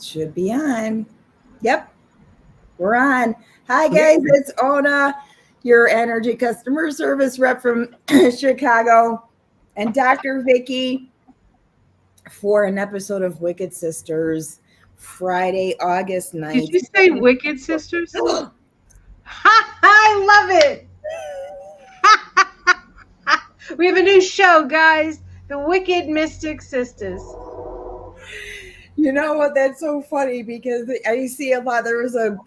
Should be on. Yep, we're on. Hi, guys. It's Ona, your energy customer service rep from Chicago, and Dr. Vicky for an episode of Wicked Sisters, Friday, August 9th. Did you say Wicked Sisters? I love it. We have a new show, guys. The Wicked Mystic Sisters. You know what? That's so funny because I see a lot. There was a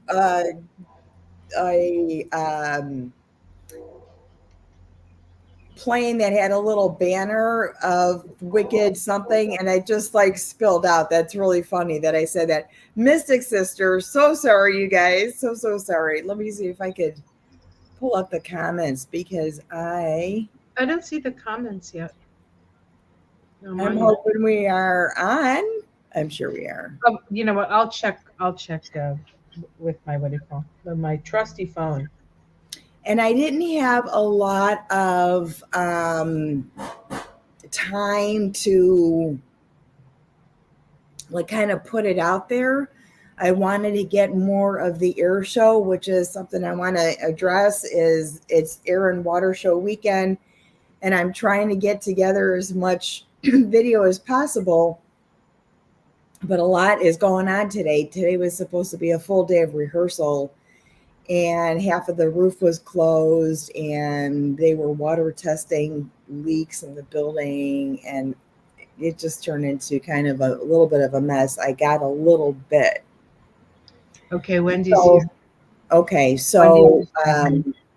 plane that had a little banner of Wicked something, and I just like spilled out. That's really funny that I said that. Mystic Sisters, so sorry, you guys. So sorry. Let me see if I could pull up the comments because I don't see the comments yet. I'm hoping we are on. I'm sure we are. You know what? I'll check with my my trusty phone. And I didn't have a lot of time to like kind of put it out there. I wanted to get more of the air show, which is something I want to address. It's air and water show weekend, and I'm trying to get together as much video as possible. But a lot is going on today. Today was supposed to be a full day of rehearsal, and half of the roof was closed, and they were water testing leaks in the building, and it just turned into kind of a little bit of a mess. I got a little bit. Okay, Wendy. Okay, so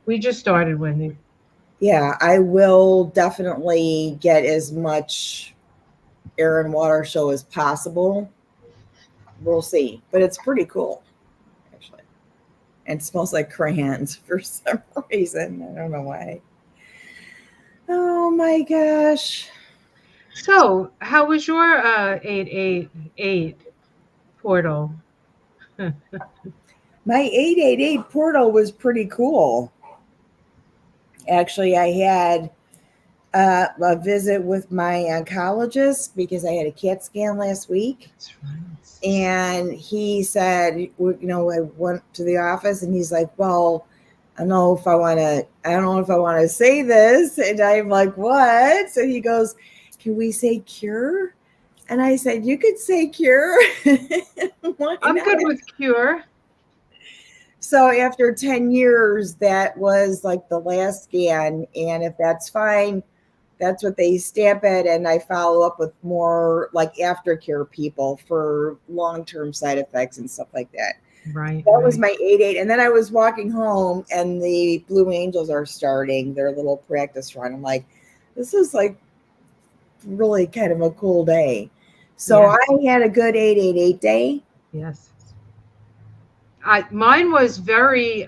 we just started, Wendy. Yeah, I will definitely get as much air and water show as possible. We'll see, but it's pretty cool. And it smells like crayons for some reason. I don't know why. Oh my gosh. So, how was your 888 portal? My 888 portal was pretty cool. Actually, I had a visit with my oncologist because I had a CAT scan last week. That's right. And he said, I went to the office and he's like, well, I don't know if I want to say this. And I'm like, what? So he goes, can we say cure? And I said, you could say cure. I'm good with cure. So after 10 years, that was like the last scan. And if that's fine, that's what they stamp it, and I follow up with more like aftercare people for long-term side effects and stuff like that. Right. That was my 8-8. And then I was walking home, and the Blue Angels are starting their little practice run. I'm like, this is like really kind of a cool day. So I had a good 8-8-8 day. Yes. Mine was very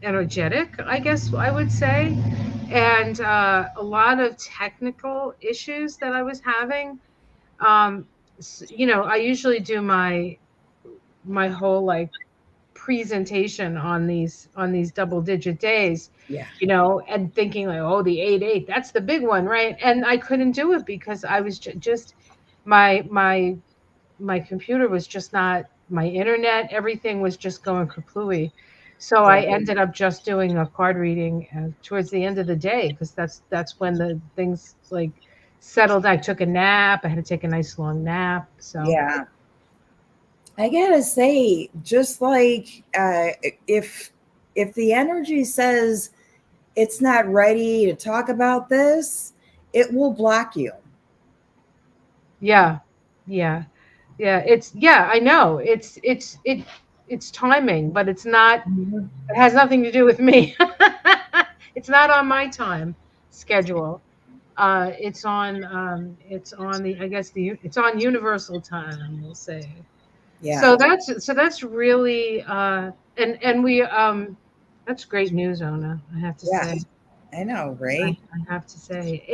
energetic, I guess I would say. And a lot of technical issues that I was having. I usually do my whole like presentation on these double-digit days. Yeah. And thinking like, oh, the 8-8, that's the big one, right? And I couldn't do it because I was just my computer was just not, my internet, everything was just going kaplooey. So I ended up just doing a card reading towards the end of the day because that's when the things like settled. I took a nap. I had to take a nice long nap. So yeah, I gotta say, just like if the energy says it's not ready to talk about this, it will block you. Yeah. I know it's timing, but it's not. It has nothing to do with me. It's not on my time schedule. It's on it's on universal time, we'll say. Yeah. So that's really and we that's great news, Ona, I have to say. I know, right? I have to say.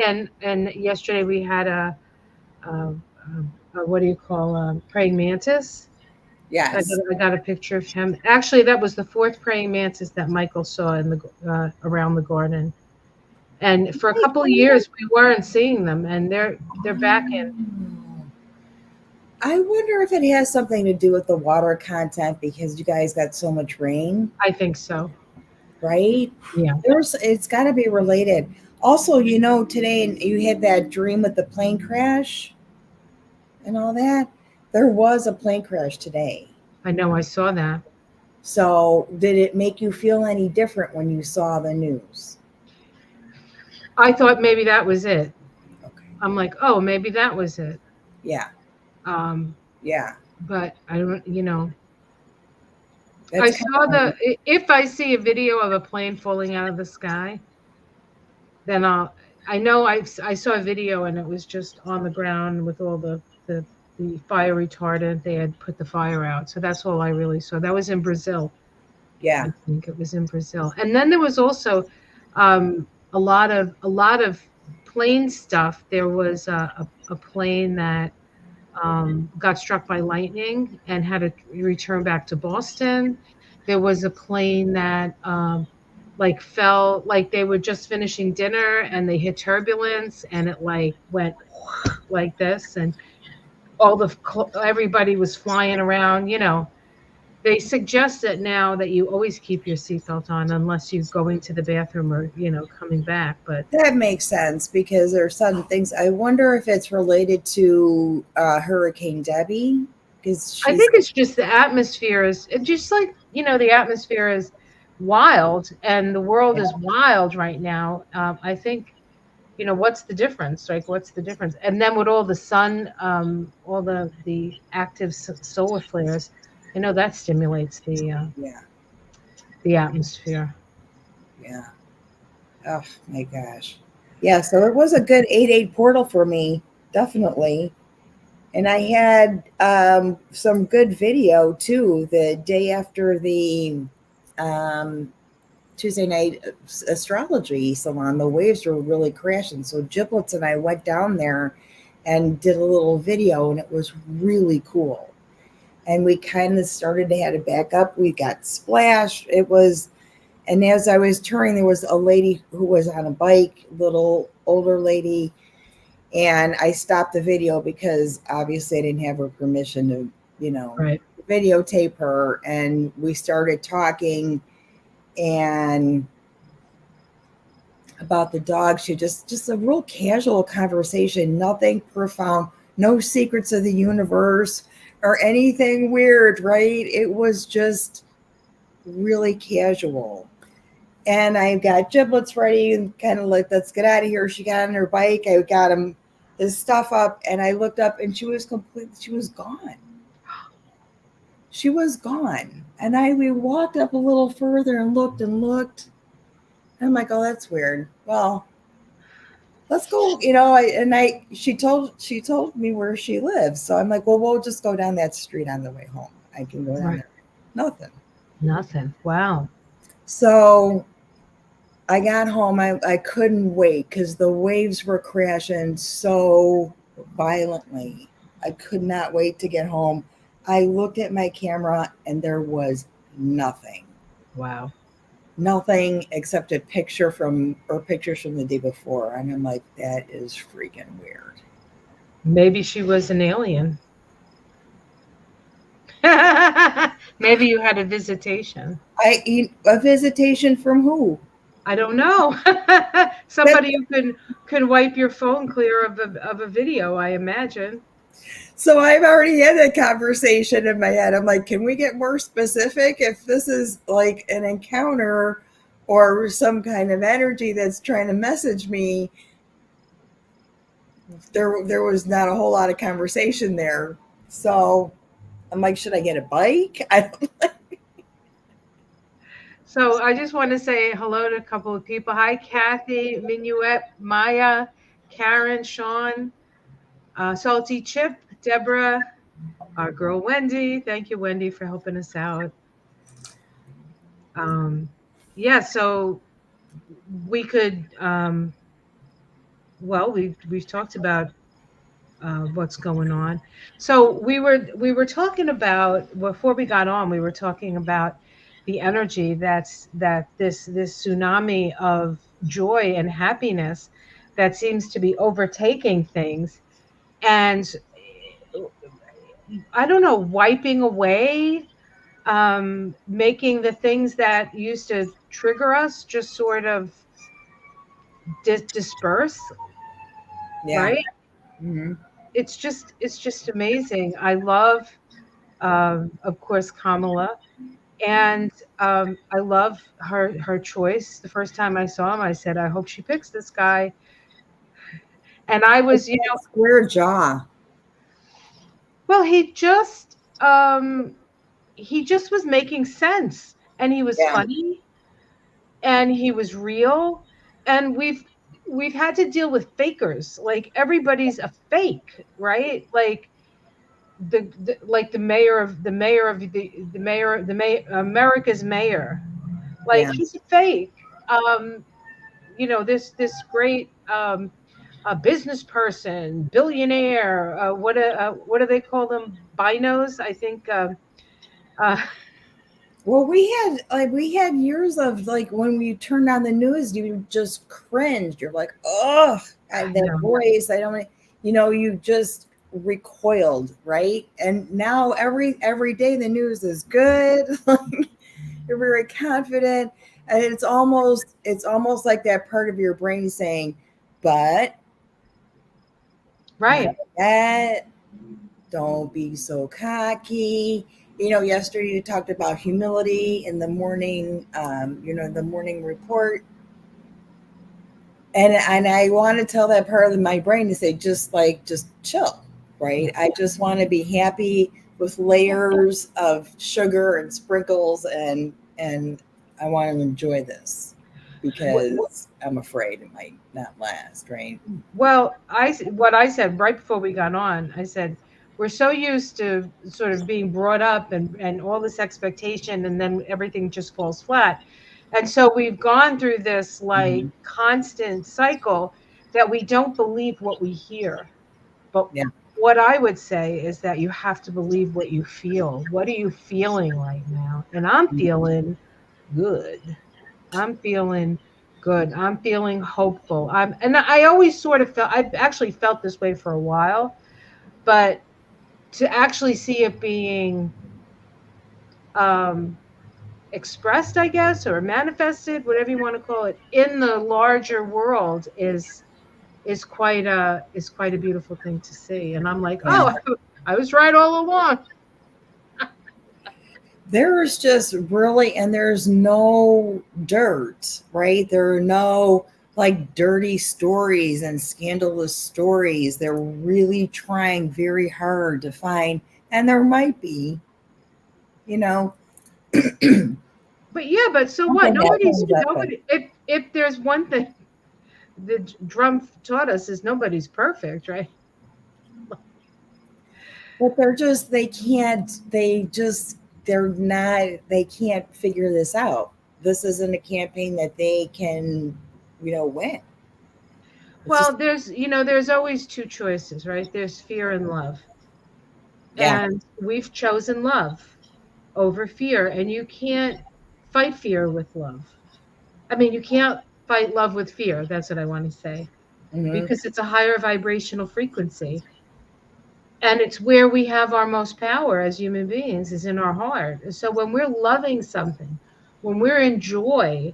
And yesterday we had a what do you call praying mantis? Yes. I got a picture of him. Actually, that was the fourth praying mantis that Michael saw in the around the garden. And for a couple of years, we weren't seeing them, and they're back in. I wonder if it has something to do with the water content because you guys got so much rain, I think so. right? Yeah. It's got to be related. Also, today you had that dream with the plane crash and all that. There was a plane crash today. I know. I saw that. So, did it make you feel any different when you saw the news? I thought maybe that was it. Okay. I'm like, oh, maybe that was it. Yeah. Um, Yeah. but I don't, I That's kind saw of if I see a video of a plane falling out of the sky, then I know I saw a video and it was just on the ground with all the fire retardant. They had put the fire out. So that's all I really saw. That was in Brazil. yeah. I think it was in Brazil. And then there was also um, a lot of plane stuff. There was a plane that got struck by lightning and had to return back to Boston. There was a plane that like fell, like they were just finishing dinner and they hit turbulence and it like went like this, and everybody was flying around. They suggest that now that you always keep your seatbelt on unless you're going to the bathroom or coming back. But That makes sense because there are some things. I wonder if it's related to Hurricane Debbie because I she's think it's just the atmosphere is just like, the atmosphere is wild and the world is wild right now. I think, what's the difference? Like, what's the difference? And then with all the sun, all the active solar flares, that stimulates yeah, the atmosphere. yeah. Oh my gosh. Yeah, so it was a good 8-8 portal for me, definitely. And I had some good video too the day after the um, Tuesday night astrology salon. The waves were really crashing. So Giblets and I went down there and did a little video, and it was really cool. And we kind of started to have to back up. We got splashed. And as I was turning, there was a lady who was on a bike, little older lady, and I stopped the video because obviously I didn't have her permission to, Right. videotape her. And we started talking and about the dog. She just a real casual conversation, nothing profound, no secrets of the universe or anything weird, right? It was just really casual. And I got Giblets ready and kind of like, let's get out of here. She got on her bike. I got his stuff up and I looked up and she was gone. She was gone. And we walked up a little further and looked and looked. And I'm like, oh, that's weird. Well, let's go, she told me where she lives. So I'm like, well, we'll just go down that street on the way home. I can go down Right. there. Nothing. Nothing. Wow. So I got home. I couldn't wait because the waves were crashing so violently. I could not wait to get home. I looked at my camera and there was nothing. Wow. Nothing except pictures from the day before. And I'm like, that is freaking weird. Maybe she was an alien. Maybe you had a visitation. A visitation from who? I don't know. That, Somebody who can wipe your phone clear of a video, I imagine. so I've already had that conversation in my head. I'm like, can we get more specific? If this is like an encounter or some kind of energy that's trying to message me, there was not a whole lot of conversation there. So I'm like, should I get a bike? I don't. So I just want to say hello to a couple of people. Hi, Kathy, Minuet, Maya, Karen, Sean, Salty Chip, Deborah, our girl Wendy. Thank you, Wendy, for helping us out. Um, yeah, so we could. Well, we've talked about what's going on. So we were talking about before we got on. We were talking about the energy that this tsunami of joy and happiness that seems to be overtaking things, and I don't know, wiping away, making the things that used to trigger us just sort of disperse, Yeah. right? Hmm. It's just amazing. I love, of course, Kamala, and I love her choice. The first time I saw him, I said, I hope she picks this guy. And I It's was, that square jaw. well, he just was making sense, and he was Yeah. funny, and he was real, and we've had to deal with fakers. Like everybody's a fake, right? Like like the mayor of America's mayor. Like Yeah. he's a fake. This great a business person, billionaire. What do they call them? Binos, I think. Uh, Well, we had years of like when we turned on the news, you just cringed. You're like, oh, I that know. voice. I don't, you just recoiled, right? And now every day the news is good. Like you're very confident, and it's almost like that part of your brain saying, but not Right. that. Don't be so cocky. Yesterday you talked about humility in the morning, the morning report. And I want to tell that part of my brain to say, just chill, right? I just want to be happy with layers of sugar and sprinkles and I want to enjoy this because I'm afraid it might not last, right? Well, what I said right before we got on, I said we're so used to sort of being brought up and all this expectation, and then everything just falls flat. And so we've gone through this like Hmm. constant cycle that we don't believe what we hear. But Yeah. what I would say is that you have to believe what you feel. What are you feeling right now? And I'm feeling good. I'm feeling good. I'm feeling hopeful. And I always sort of I've actually felt this way for a while, but to actually see it being um, expressed, I guess, or manifested, whatever you want to call it, in the larger world is quite a beautiful thing to see. And I'm like, Yeah. oh, I was right all along. There's just really, and there's no dirt, right? There are no like dirty stories and scandalous stories. They're really trying very hard to find, and there might be, you know, But yeah, but so what? something that comes up, but Nobody. If there's one thing the drum taught us is nobody's perfect, right? they can't figure this out. This isn't a campaign that they can, win. It's just, Well, there's always two choices, right? There's fear and love. yeah, And we've chosen love over fear, and you can't fight fear with love. I mean, you can't fight love with fear. That's what I want to say, hmm, because it's a higher vibrational frequency. And it's where we have our most power as human beings is in our heart. And so when we're loving something, when we're in joy,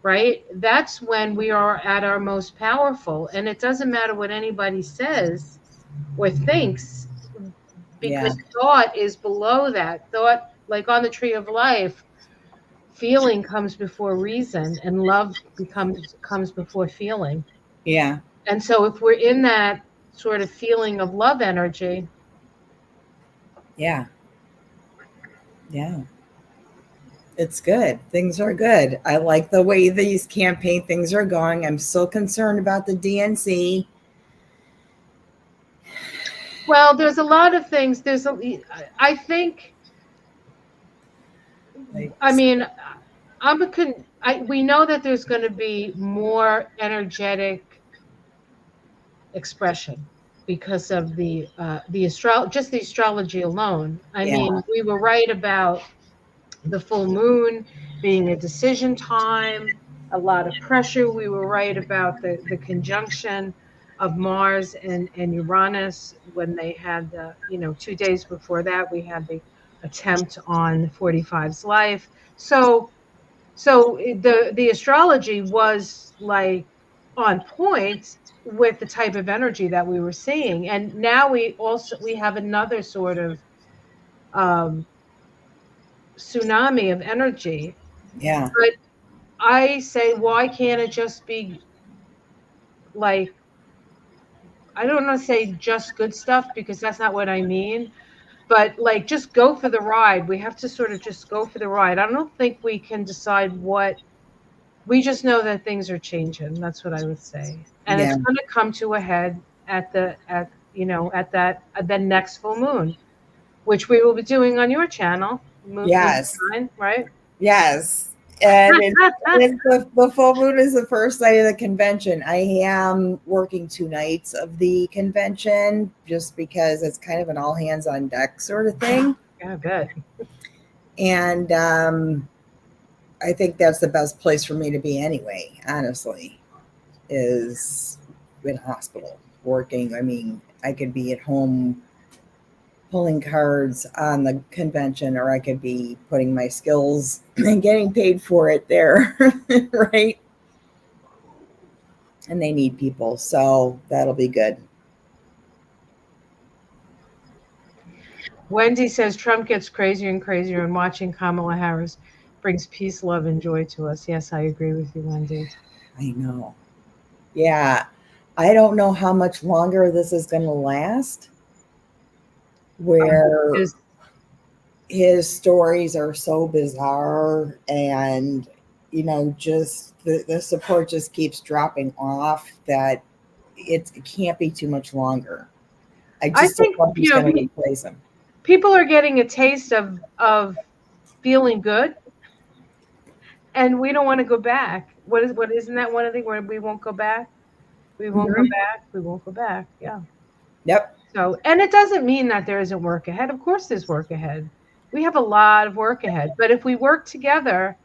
right? That's when we are at our most powerful. And it doesn't matter what anybody says or thinks, yeah, because thought is below that. Thought, like on the tree of life, feeling comes before reason, and love comes before feeling. yeah, And so if we're in that sort of feeling of love energy, yeah, yeah. It's good. Things are good. I like the way these campaign things are going. I'm still concerned about the DNC. well, there's a lot of things. I think, Like, I mean, we know that there's going to be more energetic expression because of just the astrology alone. I yeah, mean, we were right about the full moon being a decision time, a lot of pressure. We were right about the conjunction. of Mars and Uranus when they had the, 2 days before that, we had the attempt on 45's life. So the astrology was like on point with the type of energy that we were seeing. And now we have another sort of um, tsunami of energy. Yeah. But I say, why can't it just be like, I don't want to say just good stuff because that's not what I mean, but like just go for the ride. We have to sort of just go for the ride. I don't think we can decide what, we just know that things are changing. That's what I would say. And Yeah. it's going to come to a head at the next full moon, which we will be doing on your channel, moon Yes. sign, right? Yes. And the full moon is the first night of the convention. I am working 2 nights of the convention just because it's kind of an all hands on deck sort of thing. Yeah, I bet. And I think that's the best place for me to be anyway, honestly, is in hospital working. I mean, I could be at home pulling cards on the convention, or I could be putting my skills and getting paid for it there, right? And they need people, so that'll be good. Wendy says Trump gets crazier and crazier, and watching Kamala Harris brings peace, love, and joy to us. Yes, I agree with you, Wendy. I know. Yeah. I don't know how much longer this is going to last, where his stories are so bizarre, and just the support just keeps dropping off, that it can't be too much longer. I I just don't think know who's going to replace him. people are getting a taste of feeling good, and we don't want to go back. What isn't that one of the where we won't go back? We won't go back. We won't go back. Yeah. Yep. So, and it doesn't mean that there isn't work ahead. Of course, there's work ahead. We have a lot of work ahead. But if we work together,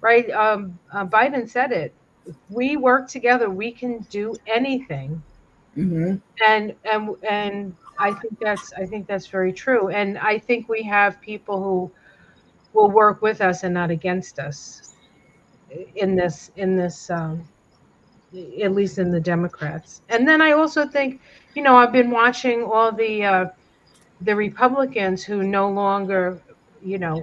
right? Biden said it. If we work together, we can do anything. Mm-hmm. And I think that's very true. And I think we have people who will work with us and not against us in this at least in the Democrats. And then I also think, I've been watching all the Republicans who no longer,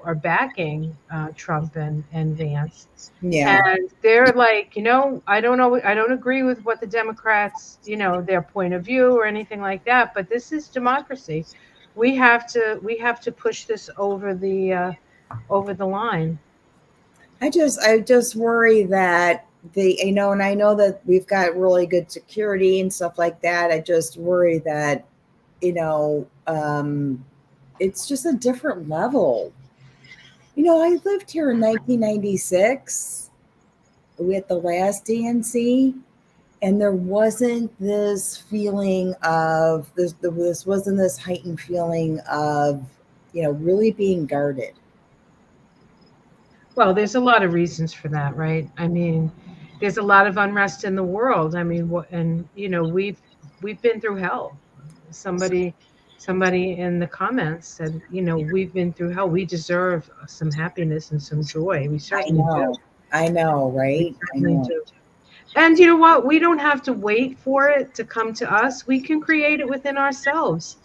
are backing Trump and Vance. Yeah. And they're like, I don't know, I don't agree with what the Democrats, their point of view or anything like that, but this is democracy. We have to push this over the line. I just worry that and I know that we've got really good security and stuff like that. I just worry that, it's just a different level. I lived here in 1996 with the last DNC, and there wasn't this feeling of this wasn't this heightened feeling of, really being guarded. Well, there's a lot of reasons for that, right? I mean, there's a lot of unrest in the world. I mean, and we've been through hell. Somebody somebody in the comments said, we've been through hell. We deserve some happiness and some joy. We I certainly do. know. I know, We right? I certainly know. do. And you know what? We don't have to wait for it to come to us. We can create it within ourselves.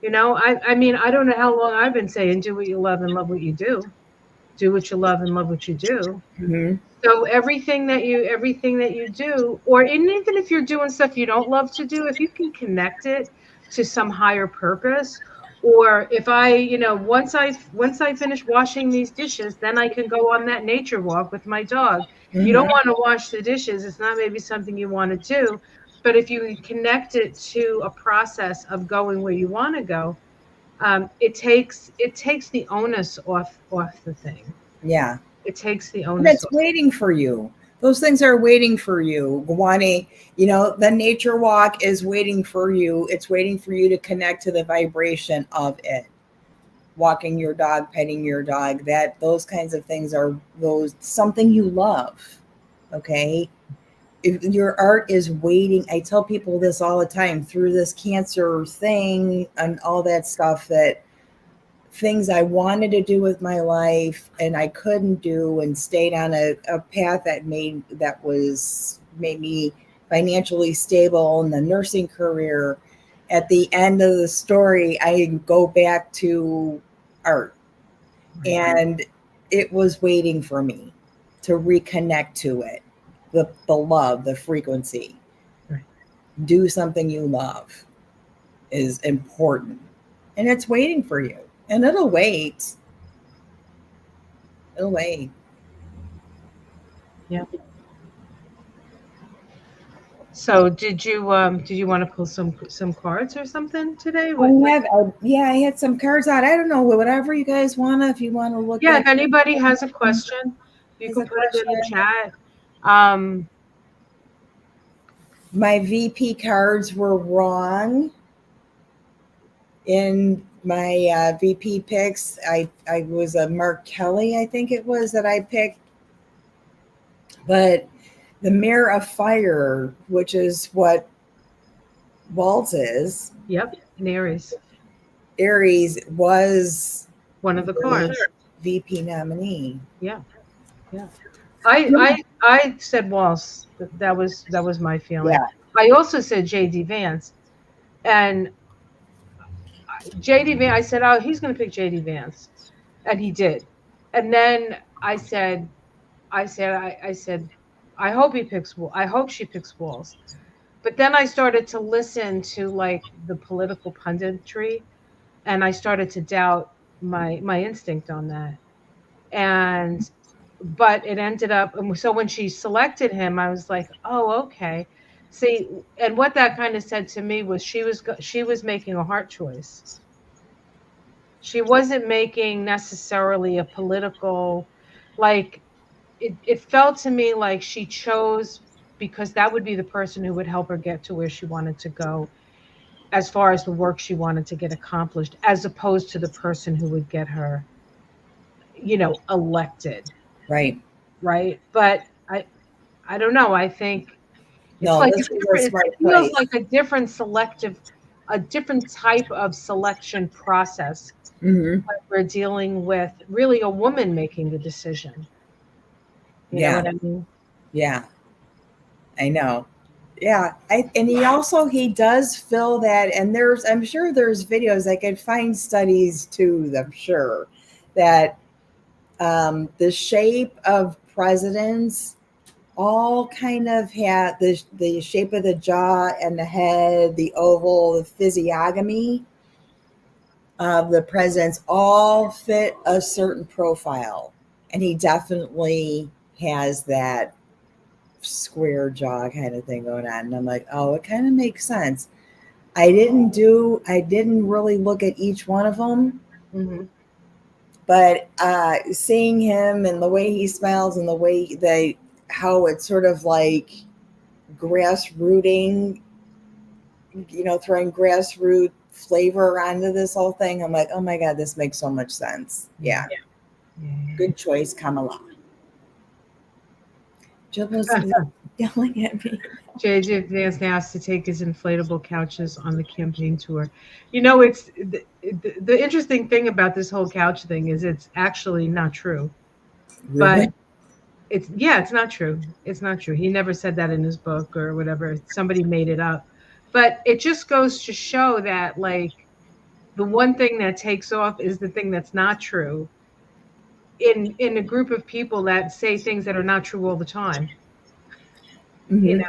I mean, I don't know how long I've been saying, do what you love and love what you do. Do what you love and love what you do. Hmm. So everything that you do, or even if you're doing stuff you don't love to do, if you can connect it to some higher purpose, or if once I finish washing these dishes, then I can go on that nature walk with my dog. If you don't Hmm. want to wash the dishes, it's not maybe something you want to do, but if you connect it to a process of going where you want to go, it takes the onus off the thing. Yeah. It takes the And onus it's off. waiting for you. Those things are waiting for you. Wanting, the nature walk is waiting for you. It's waiting for you to connect to the vibration of it. Walking your dog, petting your dog, those kinds of things are those something you love. Okay. your art is waiting. I tell people this all the time through this cancer thing and all that stuff, that things I wanted to do with my life and I couldn't do, and stayed on a path that made me financially stable in the nursing career. At the end of the story, I go back to art, and it was waiting for me to reconnect to it. The love, the frequency. Right. Do something you love is important, and it's waiting for you, and it'll wait. It'll wait. Yeah. So did you want to pull some cards or something today? I had some cards out. I don't know, whatever you guys want to, if you want to look Yeah, at. if anybody has a question, you can put it in the chat. My VP cards were wrong in my VP picks. I was a Mark Kelly, I think it was, that I picked. But the Mirror of Fire, which is what Waltz is. Yep, an Aries. Aries was one of the cards. VP nominee. Yeah. I said Waltz. That was my feeling. Yeah. I also said J.D. Vance, and J.D. Vance. I said, oh, he's going to pick J.D. Vance, and he did. And then I said, I hope he picks. I hope she picks Waltz. But then I started to listen to like the political punditry, and I started to doubt my instinct on that. But it ended up, so when she selected him, I was like, oh, okay. See, and what that kind of said to me was she was making a heart choice. She wasn't making necessarily a political, like, it felt to me like she chose because that would be the person who would help her get to where she wanted to go, as far as the work she wanted to get accomplished, as opposed to the person who would get her, elected. Right. But I don't know. I think it's No, like this is a smart it feels place. like a different type of selection process. Mm-hmm. But we're dealing with really a woman making the decision. You know what I mean? Yeah. I know. Yeah. And he does fill that. And I'm sure there's videos. I could find studies too, I'm sure, that the shape of presidents all kind of had the shape of the jaw and the head, the oval, the physiognomy of the presidents all fit a certain profile. And he definitely has that square jaw kind of thing going on. And I'm like, oh, it kind of makes sense. I didn't really look at each one of them. Mm-hmm. But seeing him and the way he smiles and the way how it's sort of like grassrooting, throwing grassroots flavor onto this whole thing. I'm like, oh my God, this makes so much sense. Yeah. Good choice, Kamala. Jibba's yelling at me. J.J. Vance now has to take his inflatable couches on the campaign tour. It's the interesting thing about this whole couch thing is it's actually not true. Really? But it's not true. It's not true. He never said that in his book or whatever. Somebody made it up. But it just goes to show that, like, the one thing that takes off is the thing that's not true in a group of people that say things that are not true all the time. Mm-hmm.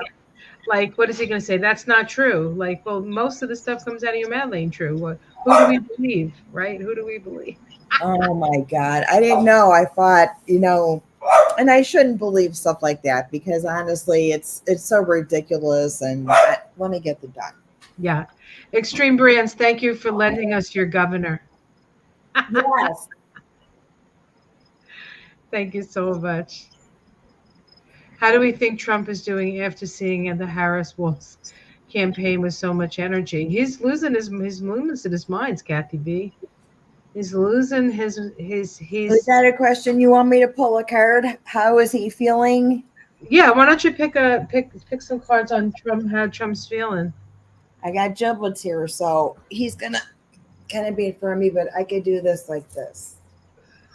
Like, what is he going to say? That's not true. Like, well, most of the stuff comes out of your mouth ain't true. Who do we believe, right? Who do we believe? Oh my God. I didn't know. I thought, and I shouldn't believe stuff like that because honestly, it's so ridiculous. And let me get the done. Yeah. Extreme Brands, thank you for lending us your governor. Yes. Thank you so much. How do we think Trump is doing after seeing the Harris-Walz campaign with so much energy? He's losing his movements in his minds, Kathy B. He's losing his. Is that a question you want me to pull a card? How is he feeling? Yeah, why don't you pick some cards on Trump, how Trump's feeling? I got giblets here, so he's gonna kind of be in front of me, but I could do this like this.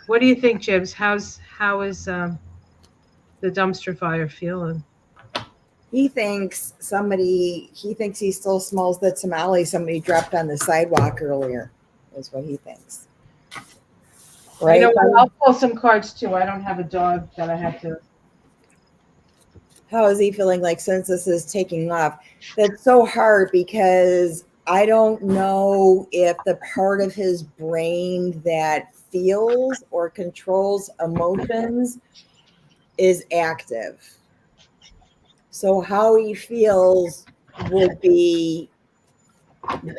What do you think, Jibs? How is the dumpster fire feeling? He thinks he still smells the tamale somebody dropped on the sidewalk earlier, is what he thinks. You know Right? what? I'll pull some cards too. I don't have a dog that I have to. How is he feeling like since this is taking off? That's so hard because I don't know if the part of his brain that feels or controls emotions is active. So how he feels would be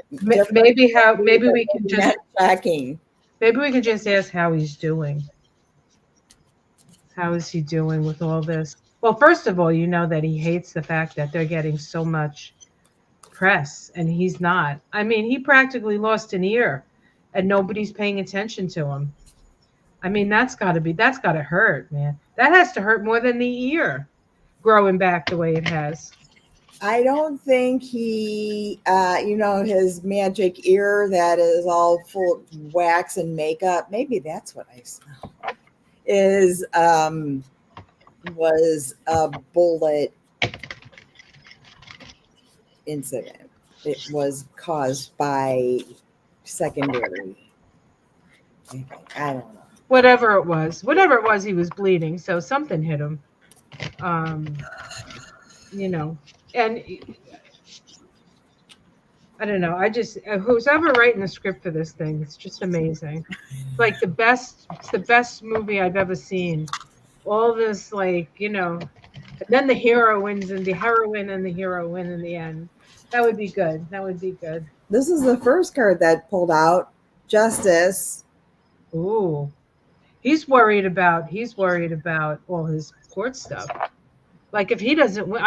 different. Maybe we can just Not shocking. ask how he's doing. How is he doing with all this? Well, first of all, you know that he hates the fact that they're getting so much press and he's not. I mean, he practically lost an ear and nobody's paying attention to him. I mean, that's got to hurt, man. That has to hurt more than the ear growing back the way it has. I don't think his magic ear that is all full of wax and makeup. Maybe that's what I smell. Was a bullet incident. It was caused by secondary. I don't know. Whatever it was, he was bleeding, so something hit him. You know, and I don't know. I just who's ever writing the script for this thing, it's just amazing. It's the best movie I've ever seen. All this, and then the hero wins and the heroine and the hero win in the end. That would be good. That would be good. This is the first card that pulled out. Justice. Ooh. He's worried about all his court stuff. Like if he doesn't win,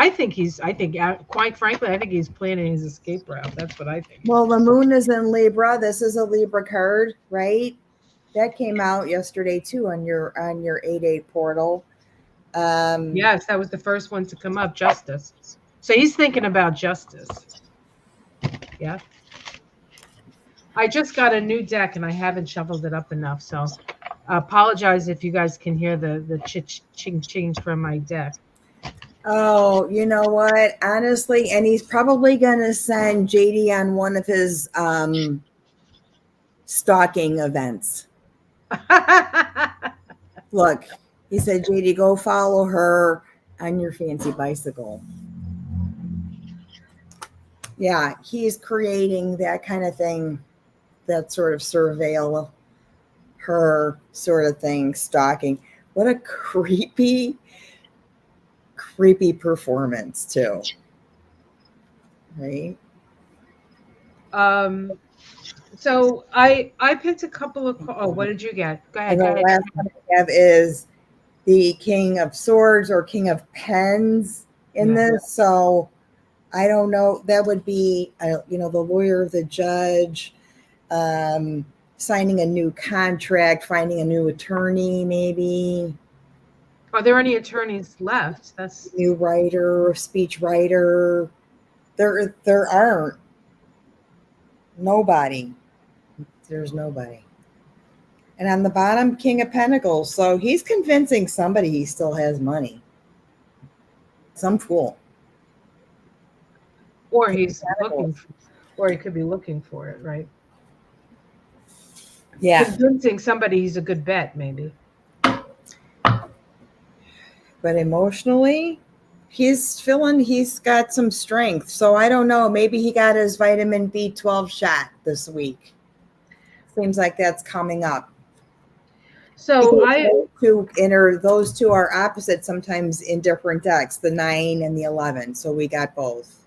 quite frankly, I think he's planning his escape route. That's what I think. Well, the moon is in Libra. This is a Libra card, right? That came out yesterday too on your 8/8 portal. Yes, that was the first one to come up, justice. So he's thinking about justice. Yeah. I just got a new deck and I haven't shuffled it up enough, so I apologize if you guys can hear the ching from my deck. Oh, you know what? Honestly, and he's probably going to send JD on one of his stalking events. Look, he said, JD, go follow her on your fancy bicycle. Yeah, he's creating that kind of thing, that sort of surveil her sort of thing, stalking. What a creepy performance too, right? So I picked a couple of. Oh, what did you get? Go ahead. And the last one I have is the King of Swords or King of Pens in this. So I don't know. That would be, the lawyer, the judge, signing a new contract, finding a new attorney, maybe. Are there any attorneys left? That's new writer, speech writer. There aren't. Nobody. There's nobody. And on the bottom, King of Pentacles. So he's convincing somebody he still has money. Some fool. Or he's looking, or he could be looking for it, right? Yeah. Convincing somebody he's a good bet, maybe. But emotionally, he's got some strength. So I don't know. Maybe he got his vitamin B12 shot this week. Seems like that's coming up. So those two are opposite sometimes in different decks, the 9 and the 11. So we got both.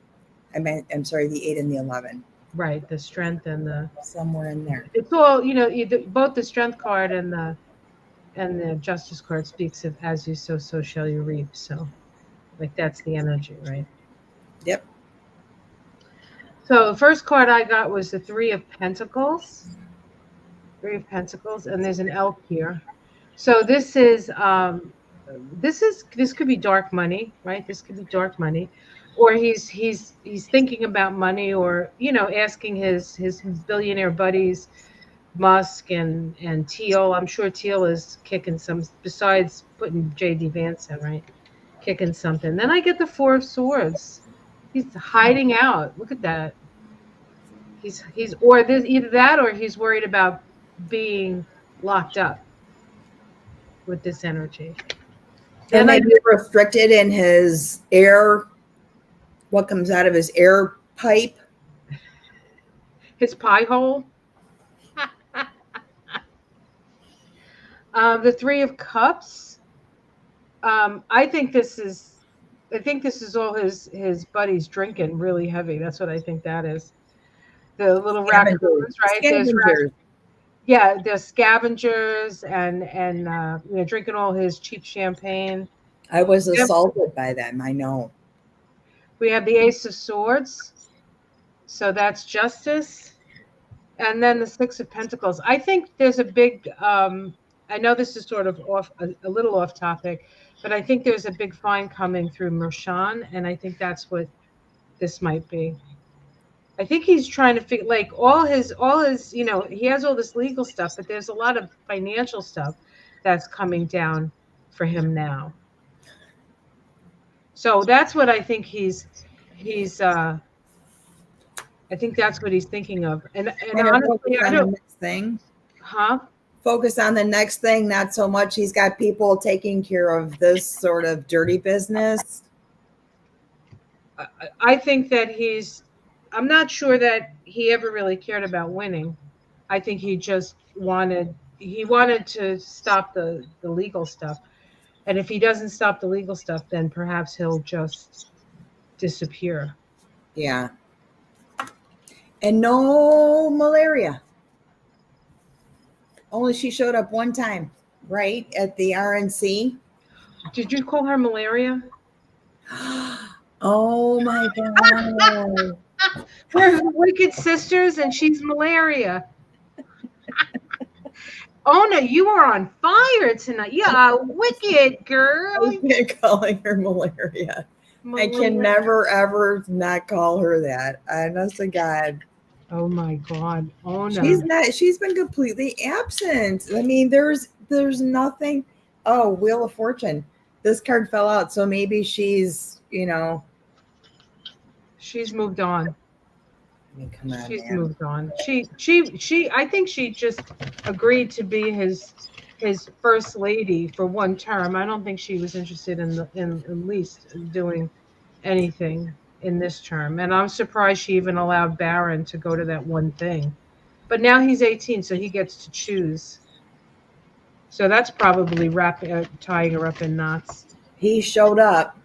I'm sorry, the 8 and the 11. Right, the strength and the somewhere in there. It's all, both the strength card and the justice card speaks of as you sow, so shall you reap. So like that's the energy, right? Yep. So the first card I got was the 3 of Pentacles. 3 of Pentacles, and there's an elk here. So this is this could be dark money, right? This could be dark money, or he's thinking about money, or asking his billionaire buddies, Musk and Teal. I'm sure Teal is kicking some, besides putting JD Vance in, right? Kicking something. Then I get the Four of Swords. He's hiding out. Look at that. He's or there's either that, or he's worried about being locked up with this energy. Or Then I maybe restricted in his air, what comes out of his air pipe. his pie hole. The Three of Cups. I think this is all his buddies drinking really heavy. That's what I think that is. The little raccoons, right? Scavengers. There's scavengers and drinking all his cheap champagne. I was assaulted by them. I know. We have the Ace of Swords, so that's justice, and then the Six of Pentacles. I think there's a big. I know this is sort of a little off topic, but I think there's a big fine coming through Mershan, and I think that's what this might be. I think he's trying to figure, like, all his, he has all this legal stuff, but there's a lot of financial stuff that's coming down for him now. So that's what I think I think that's what he's thinking of. And honestly, I don't. Next thing. Huh? Focus on the next thing, not so much he's got people taking care of this sort of dirty business. I think that I'm not sure that he ever really cared about winning. I think he just wanted to stop the legal stuff. And if he doesn't stop the legal stuff, then perhaps he'll just disappear. Yeah. And no malaria. Only she showed up one time, right? At the RNC. Did you call her malaria? Oh my God. We're wicked sisters and she's malaria. Ona, you are on fire tonight. Yeah, wicked girl. I'm calling her malaria. I can never, ever not call her that. Honest to God. Oh my God. Ona. She's been completely absent. I mean, there's nothing. Oh, Wheel of Fortune. This card fell out. So maybe she's, she's moved on. I mean, come on, she's man. moved on. I think she just agreed to be his first lady for one term. I don't think she was interested in at least doing anything in this term. And I'm surprised she even allowed Baron to go to that one thing. But now he's 18, so he gets to choose. So that's probably tying her up in knots. He showed up.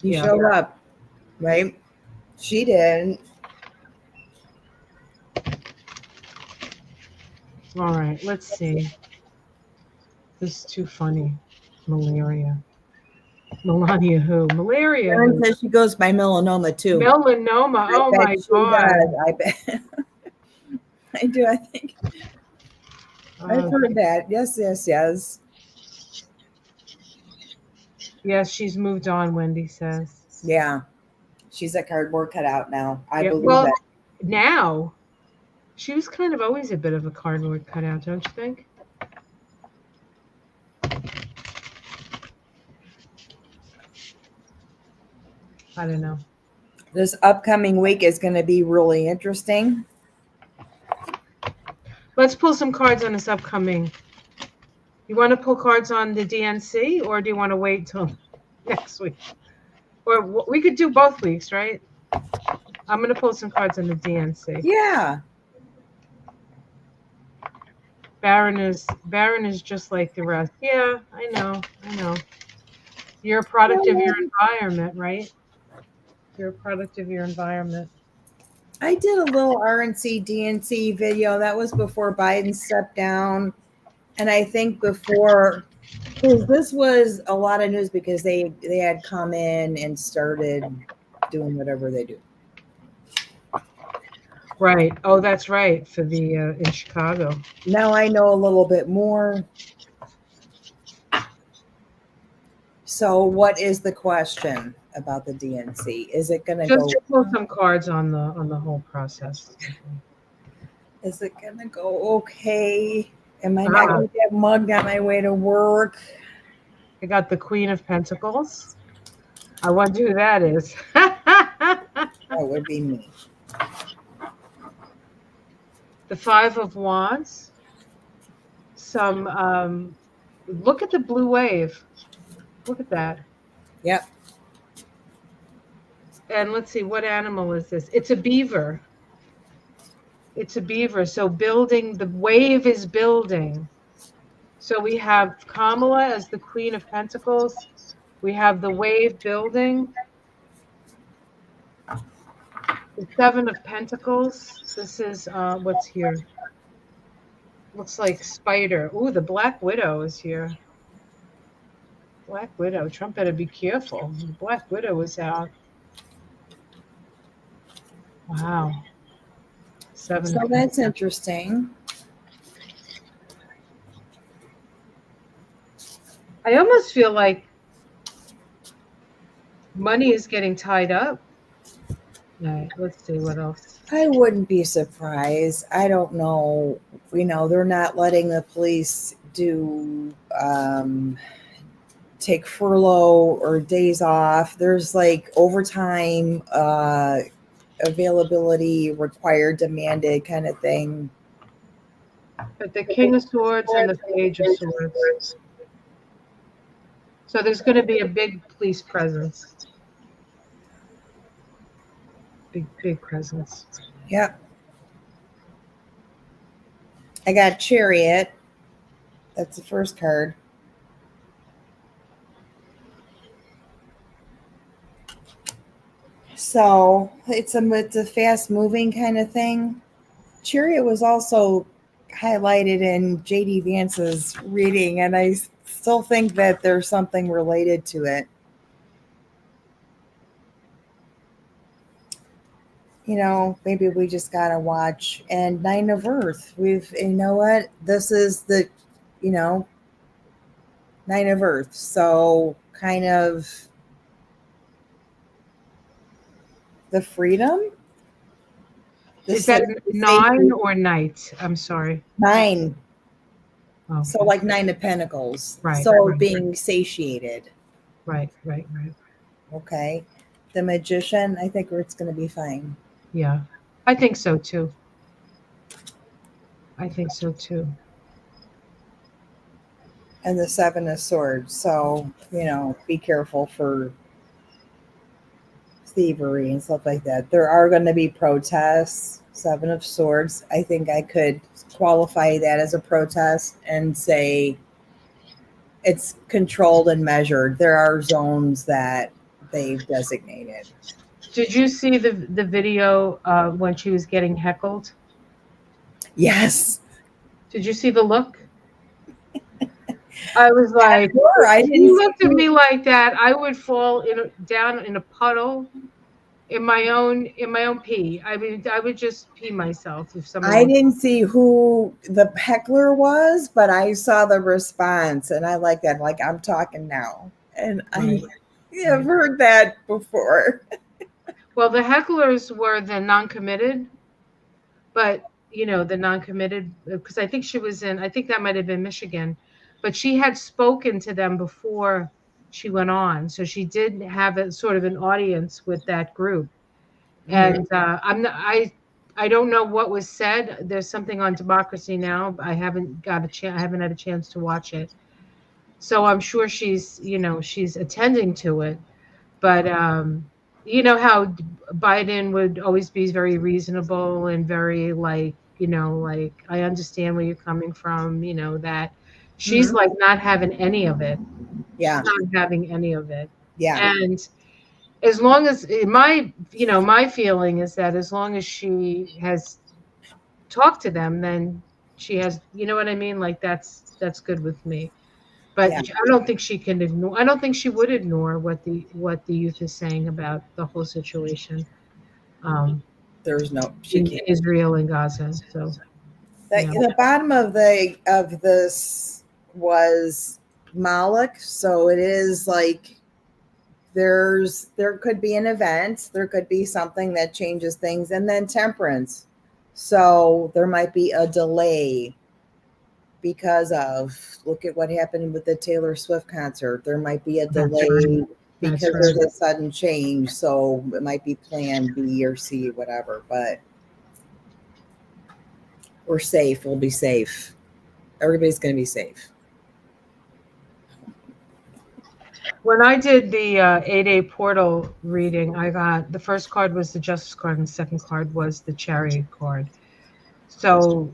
He showed up, right? She didn't. All right, let's see. This is too funny. Malaria. Melania who? Malaria. Karen says she goes by melanoma too. Melanoma. Oh my God. I bet. I do. I think I've heard that. Yes. Yes, she's moved on, Wendy says. Yeah. She's a cardboard cutout now. I believe that. Now, she was kind of always a bit of a cardboard cutout, don't you think? I don't know. This upcoming week is going to be really interesting. Let's pull some cards on this upcoming. You want to pull cards on the DNC, or do you want to wait till next week? Or we could do both weeks, right? I'm going to pull some cards on the DNC. Yeah. Baron is just like the rest. Yeah, I know. You're a product of your environment, right? You're a product of your environment. I did a little RNC DNC video. That was before Biden stepped down. And I think before, because this was a lot of news because they had come in and started doing whatever they do. Right. Oh, that's right. For the in Chicago. Now I know a little bit more. So what is the question about the DNC? Is it going to Just go? to pull some cards on the whole process. Is it going to go okay? Am I not going to get mugged on my way to work? I got the Queen of Pentacles. I wonder who that is. That would be me. The Five of Wands. Look at the blue wave. Look at that. Yep. And let's see, what animal is this? It's a beaver. It's a beaver. So building, the wave is building. So we have Kamala as the Queen of Pentacles. We have the wave building. The Seven of Pentacles. This is what's here. Looks like spider. Ooh, the Black Widow is here. Black Widow. Trump better be careful. The Black Widow is out. Wow. So that's interesting. I almost feel like money is getting tied up. All right, let's see what else. I wouldn't be surprised. I don't know. They're not letting the police do take furlough or days off. There's like overtime availability required, demanded kind of thing. But the King of Swords and the Page of Swords. So there's going to be a big police presence. Big presence. Yep. I got Chariot. That's the first card. So it's a fast moving kind of thing. Chariot was also highlighted in JD Vance's reading, and I still think that there's something related to it. Maybe we just gotta watch. And Nine of Earth. This is the, Nine of Earth. So kind of the freedom. Is that 9 or Knight? I'm sorry. 9. Oh, so like 9 of Pentacles. Right. So right, being satiated. Right. Okay. The Magician, I think it's going to be fine. Yeah, I think so too. And the Seven of Swords. So, be careful for thievery and stuff like that. There are going to be protests. Seven of Swords. I think I could qualify that as a protest and say it's controlled and measured. There are zones that they've designated. Did you see the video when she was getting heckled? Yes. Did you see the look? I was like, if you looked at me like that, I would fall down in a puddle in my own pee. I mean, I would just pee myself if someone. I didn't see who the heckler was, but I saw the response, and I like that. Like, I'm talking now, and right. I've heard that before. Well, the hecklers were the non-committed, but the non-committed, because I think I think that might have been Michigan, but she had spoken to them before she went on, so she did have a sort of an audience with that group. And I don't know what was said. There's something on Democracy Now! I haven't had a chance to watch it, so I'm sure she's attending to it, but how Biden would always be very reasonable and very like I understand where you're coming from, that she's like not having any of it. Yeah. She's not having any of it. Yeah. And as long as my feeling is that as long as she has talked to them, then she has, what I mean? Like that's good with me. But I don't think she can ignore. I don't think she would ignore what the youth is saying about the whole situation. There's no, she in can't. Israel and Gaza. So yeah, The bottom of this was Moloch, so it is like there could be an event, there could be something that changes things, and then Temperance. So there might be a delay because of, look at what happened with the Taylor Swift concert. There might be a that's delay right. That's because there's right. a sudden change. So it might be plan B or C, whatever, but we're safe. We'll be safe. Everybody's going to be safe. When I did the 8-8 portal reading, I got the first card was the Justice card, and the second card was the Chariot card. So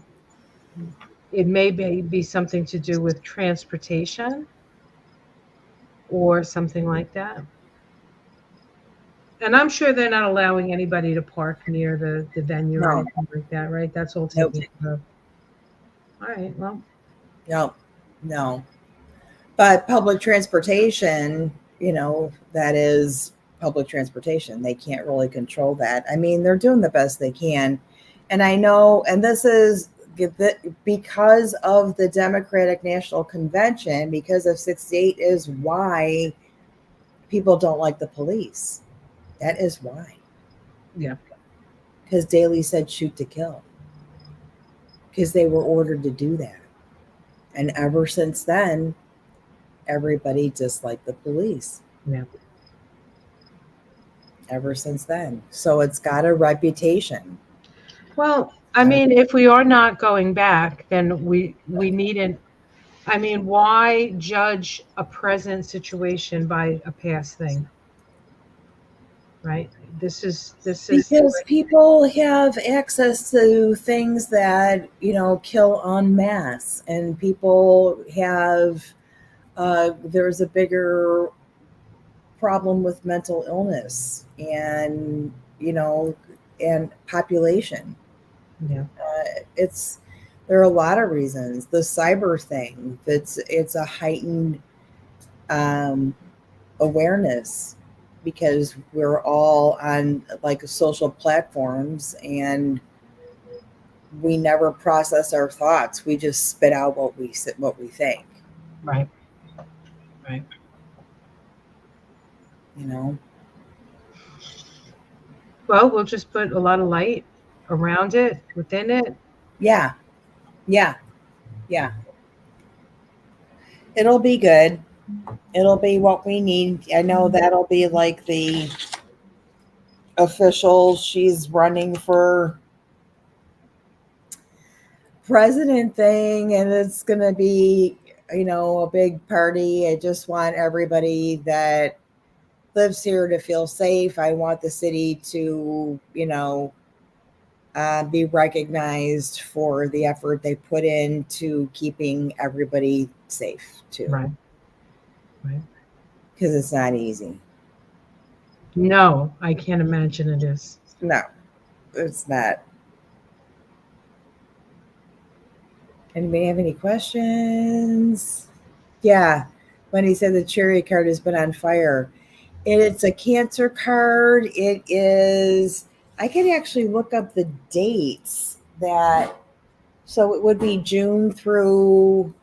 it may be something to do with transportation or something like that. And I'm sure they're not allowing anybody to park near the venue or No, anything like that, right? That's all nope, taken care of. All right, well, no, no. But public transportation, that is public transportation. They can't really control that. I mean, they're doing the best they can. And I know, and this is because of the Democratic National Convention, because of 68 is why people don't like the police. That is why. yeah, Because Daley said shoot to kill. Because they were ordered to do that. And ever since then, everybody disliked the police. yeah. Ever since then. So it's got a reputation. Well, I mean, if we are not going back, then we needn't. I mean, why judge a present situation by a past thing? Right? This is Because people have access to things that, kill en masse, and people have, there's a bigger problem with mental illness and, and population. yeah, It's, there are a lot of reasons. The cyber thing, it's a heightened awareness because we're all on like social platforms and we never process our thoughts. We just spit out what we think, right, right. you know. Well, we'll just put a lot of light around it, within it. Yeah. Yeah. Yeah. It'll be good. It'll be what we need. I know that'll be like the official, she's running for president thing, and it's going to be, a big party. I just want everybody that lives here to feel safe. I want the city to, be recognized for the effort they put into keeping everybody safe too. Right, right. Because it's not easy. No, I can't imagine it is. No, it's not. Anybody have any questions? Yeah, when he said the Chariot card has been on fire. It's a Cancer card. It is, I can actually look up the dates that, so it would be June through,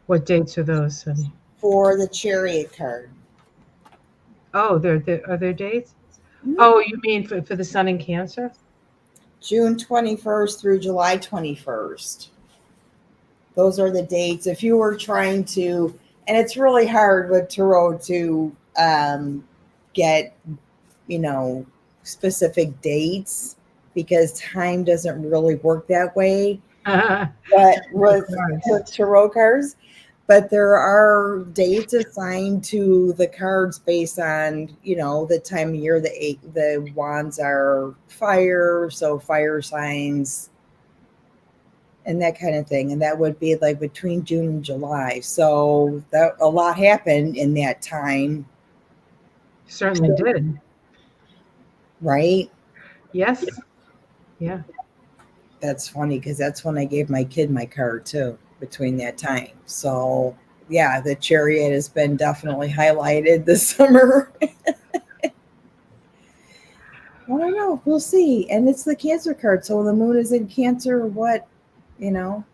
What dates are those, honey? for the Chariot card. Oh, are there dates? Oh, you mean for the Sun in Cancer? June 21st through July 21st. Those are the dates. If you were trying to, and it's really hard with tarot to get, specific dates because time doesn't really work that way. But with tarot cards, but there are dates assigned to the cards based on, the time of year. The wands are fire, so fire signs and that kind of thing. And that would be like between June and July. So that a lot happened in that time. Certainly did. Right? Yes. Yeah. That's funny because that's when I gave my kid my card too, between that time. So yeah, the Chariot has been definitely highlighted this summer. I don't know. We'll see. And it's the Cancer card. So the moon is in Cancer. What, you know?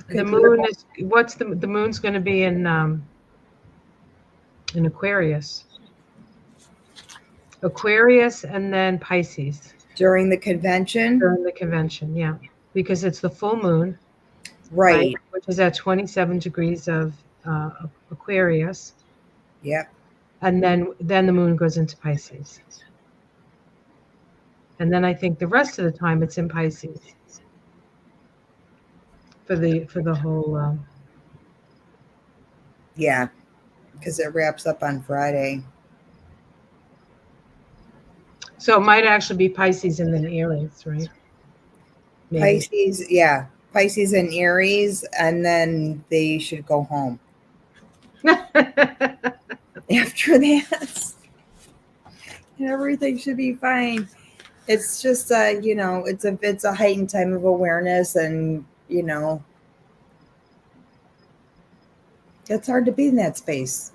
The moon is what's the moon's going to be in Aquarius. Aquarius and then Pisces during the convention. during the convention, yeah. Because it's the full moon, Right. which is at 27 degrees of Aquarius. Yep. And then the moon goes into Pisces. And then I think the rest of the time it's in Pisces for the whole. Yeah, because it wraps up on Friday. So it might actually be Pisces and then Aries, right? Maybe. Pisces, yeah. Pisces and Aries, and then they should go home. After that, everything should be fine. It's just you know, it's a heightened time of awareness, and you know, it's hard to be in that space.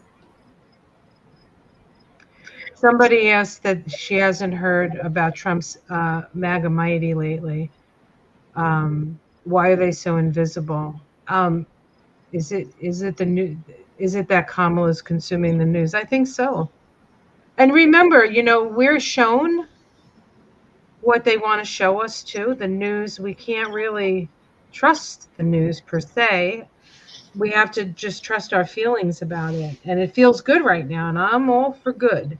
Somebody asked that she hasn't heard about Trump's MAGA mighty lately. Why are they so invisible? Is it the new? Is it that Kamala is consuming the news? I think so. And remember, we're shown what they want to show us too. The news, we can't really trust the news per se. We have to just trust our feelings about it. And it feels good right now. And I'm all for good.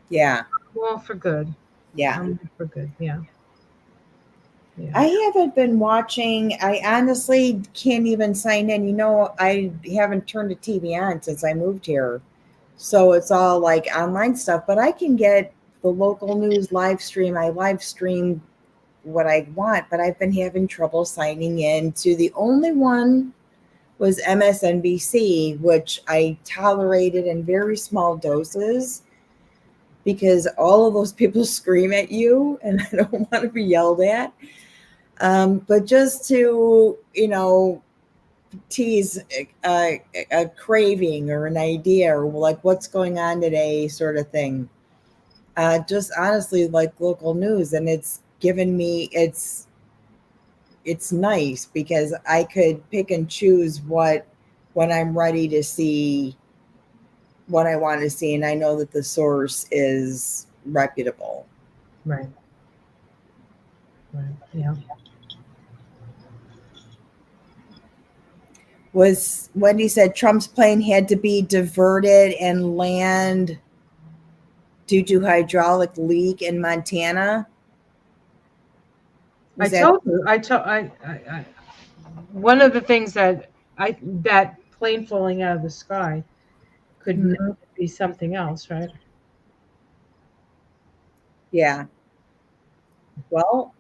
Yeah. I'm all for good. Yeah. I'm all for good. Yeah. Yeah. I haven't been watching. I honestly can't even sign in. I haven't turned the TV on since I moved here. So it's all like online stuff, but I can get the local news live stream. I live stream what I want, but I've been having trouble signing in to the only one was MSNBC, which I tolerated in very small doses because all of those people scream at you and I don't want to be yelled at. But just to, tease a craving or an idea or like what's going on today sort of thing. Just honestly like local news. And it's given me, it's nice because I could pick and choose when I'm ready to see what I want to see. And I know that the source is reputable. Right. Right. Yeah. Was Wendy said Trump's plane had to be diverted and land due to hydraulic leak in Montana. Told you. One of the things that plane falling out of the sky could be something else, right? Yeah. Well,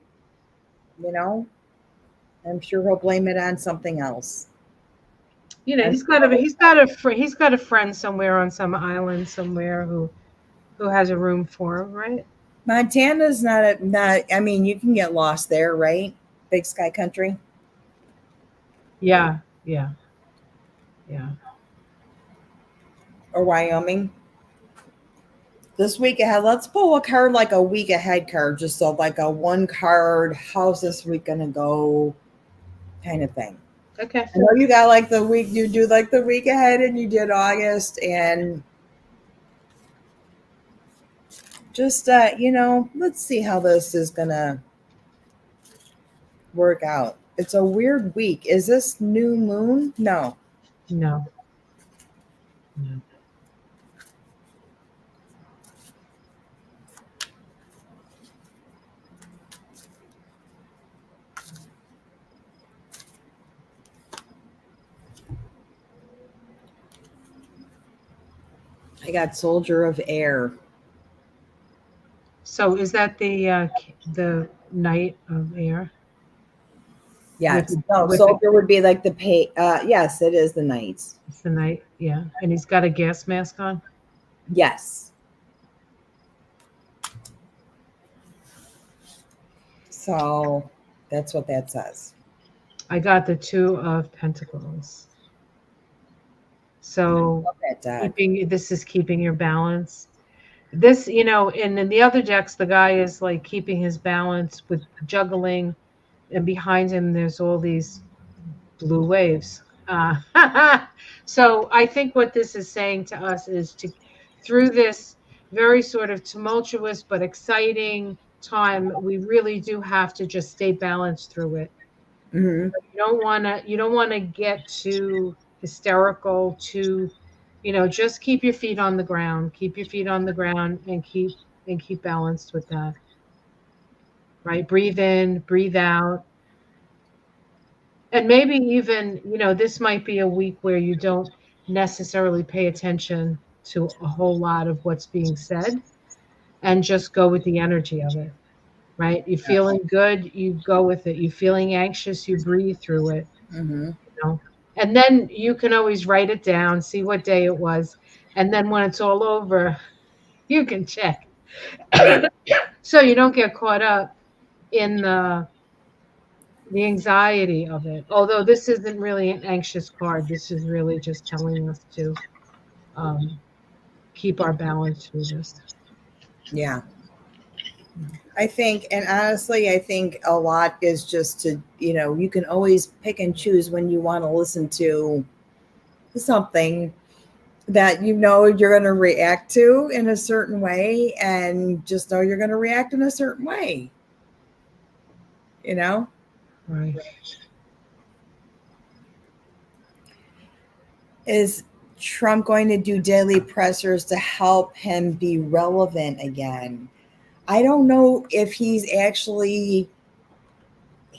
I'm sure he'll blame it on something else. He's got a friend somewhere on some island somewhere who has a room for him, right? Montana's not. I mean, you can get lost there, right? Big Sky Country. Yeah. Yeah. Yeah. Or Wyoming. This week ahead, let's pull a card like a week ahead card, just so like a one card, how's this week gonna go kind of thing. Okay. I know you got like the week, you do like the week ahead and you did August and just, let's see how this is gonna work out. It's a weird week. Is this new moon? No. No. I got Soldier of Air. So is that the Knight of Air? Yes. Soldier would be like the pay. Yes, it is the Knights. It's the Knight, yeah. And he's got a gas mask on? Yes. So that's what that says. I got the Two of Pentacles. So this is keeping your balance. This, and in the other decks, the guy is like keeping his balance with juggling, and behind him, there's all these blue waves. So I think what this is saying to us is to, through this very sort of tumultuous but exciting time, we really do have to just stay balanced through it. Hmm. You don't want to get too hysterical, too, just keep your feet on the ground. Keep your feet on the ground and keep balanced with that. Right? Breathe in, breathe out. And maybe even, this might be a week where you don't necessarily pay attention to a whole lot of what's being said and just go with the energy of it. Right? You're feeling good, you go with it. You're feeling anxious, you breathe through it. Hmm. know. And then you can always write it down, see what day it was, and then when it's all over, you can check. Right. So you don't get caught up in the anxiety of it. Although this isn't really an anxious card, this is really just telling us to um, keep our balance through this. Yeah. I think, and honestly, I think a lot is just to, you can always pick and choose when you want to listen to something that you're going to react to in a certain way, and just know you're going to react in a certain way, you know? Right. Is Trump going to do daily pressers to help him be relevant again? I don't know if he's actually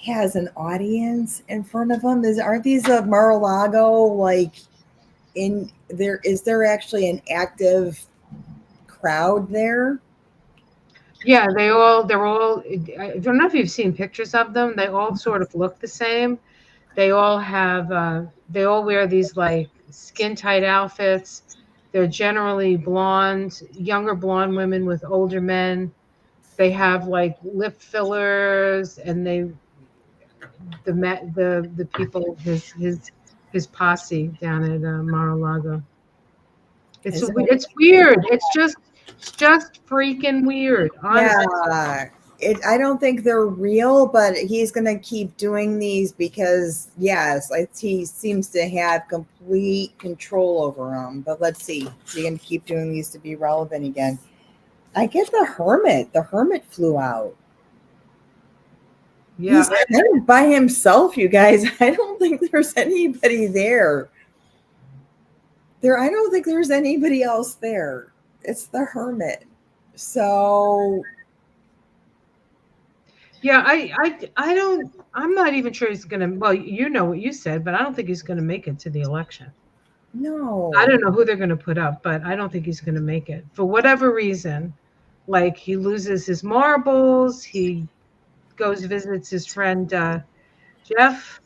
has an audience in front of him. Aren't these a Mar-a-Lago, like, in there? Is there actually an active crowd there? Yeah, they're all, I don't know if you've seen pictures of them. They all sort of look the same. They all wear these like skin tight outfits. They're generally blonde, younger blonde women with older men. They have like lip fillers, and the people, his posse down at Mar-a-Lago. It's Is a, it? it's weird. It's just freaking weird, honestly. Yeah. I don't think they're real, but he's going to keep doing these because, yes, he seems to have complete control over them. But let's see. Is he going to keep doing these to be relevant again? I get the Hermit. The Hermit flew out. Yeah, He's kind of by himself, you guys. I don't think there's anybody there. I don't think there's anybody else there. It's the Hermit. So yeah. I don't. I'm not even sure he's gonna. Well, you know what you said, but I don't think he's gonna make it to the election. I no. don't know who they're gonna put up, but I don't think he's gonna make it for whatever reason. Like he loses his marbles. He goes visits his friend Jeff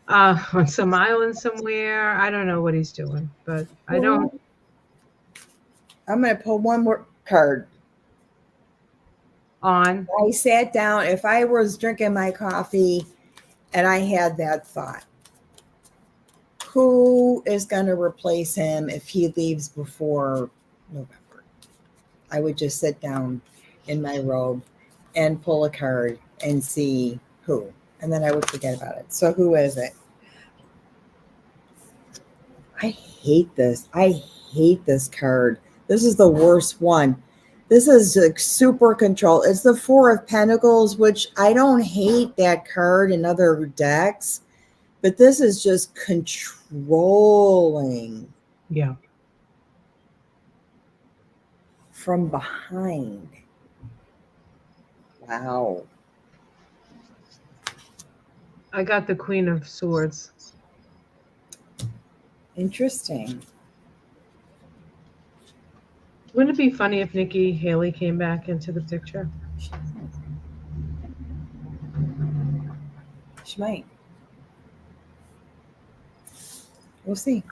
on some island somewhere. I don't know what he's doing, but I don't. Well, I'm going to pull one more card. On. I sat down, if I was drinking my coffee and I had that thought, who is going to replace him if he leaves before November? I would just sit down in my robe and pull a card and see who. And then I would forget about it. So who is it? I hate this. I hate this card. This is the worst one. This is like super control. It's the Four of Pentacles, which I don't hate that card in other decks, but this is just controlling Yeah. from behind. Wow. I got the Queen of Swords. Interesting. Wouldn't it be funny if Nikki Haley came back into the picture? She might. We'll see.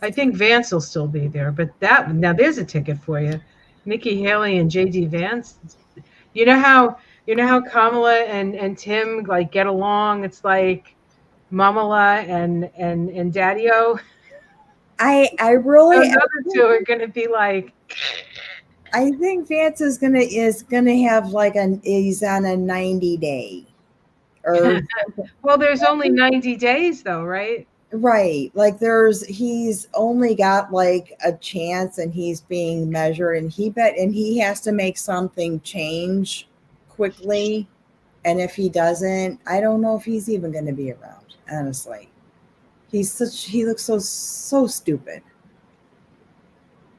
I think Vance will still be there, but now there's a ticket for you. Nikki Haley and JD Vance. You know how Kamala and Tim like get along? It's like Mamala and Daddy-O. I really Those other two are gonna be like I think Vance is gonna have like he's on a 90-day or Well, there's only 90 days though, right? right. Like he's only got like a chance and he's being measured and he has to make something change quickly. And if he doesn't, I don't know if he's even gonna be around, honestly. He looks so stupid.